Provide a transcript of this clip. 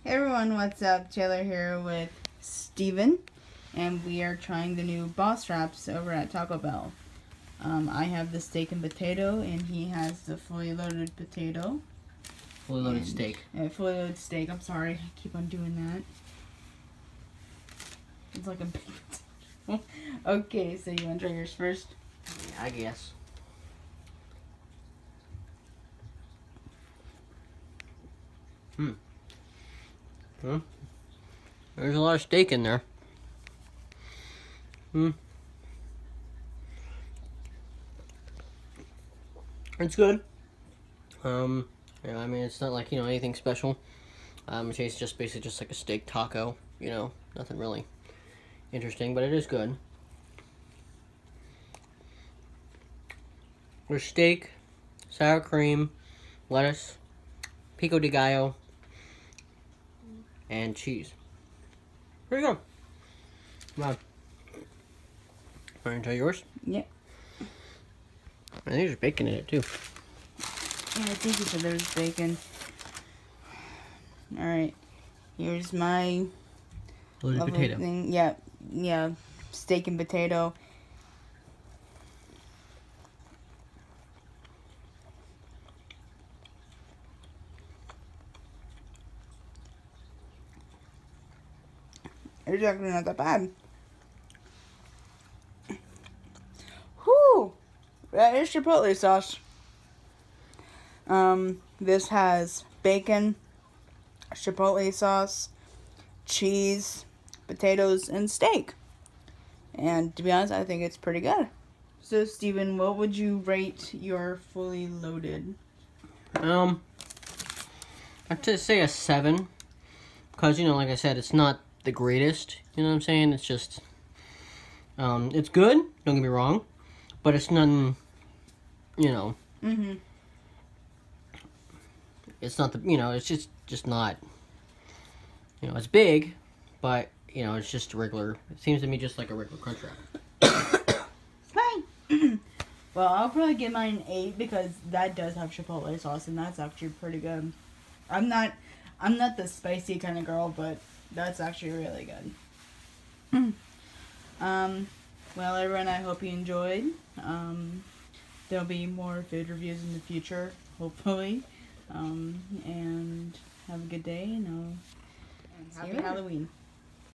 Hey everyone, what's up? Taylor here with Steven, and we are trying the new Boss Wraps over at Taco Bell. I have the steak and potato, and he has the fully loaded potato. Fully loaded steak. Fully loaded steak, I'm sorry, I keep on doing that. It's like a big potato. Okay, so you want to try yours first? Yeah, I guess. There's a lot of steak in there. It's good. Yeah, I mean, it's not like, anything special. It tastes just basically just like a steak taco, nothing really interesting, but it is good. There's steak, sour cream, lettuce, pico de gallo, and cheese. There you go. Come on. Want to try yours? Yep. I think there's bacon in it too. Yeah, I think you said there was bacon. Alright. Here's my Loaded potato. thing. Yeah. Steak and potato. It's actually not that bad. Whew! That is chipotle sauce. This has bacon, chipotle sauce, cheese, potatoes, and steak. And to be honest, I think it's pretty good. So, Steven, what would you rate your fully loaded? I'd just say a 7. Because, like I said, it's not the greatest. You know what I'm saying? It's just, it's good. Don't get me wrong. But it's nothing, It's not it's just not, it's big, but, it's just regular. It seems to me just like a regular Crunchwrap. Fine. Well, I'll probably give mine an 8 because that does have chipotle sauce and that's actually pretty good. I'm not the spicy kind of girl, but that's actually really good. Well, everyone, I hope you enjoyed. There'll be more food reviews in the future, hopefully. And have a good day, and happy Halloween.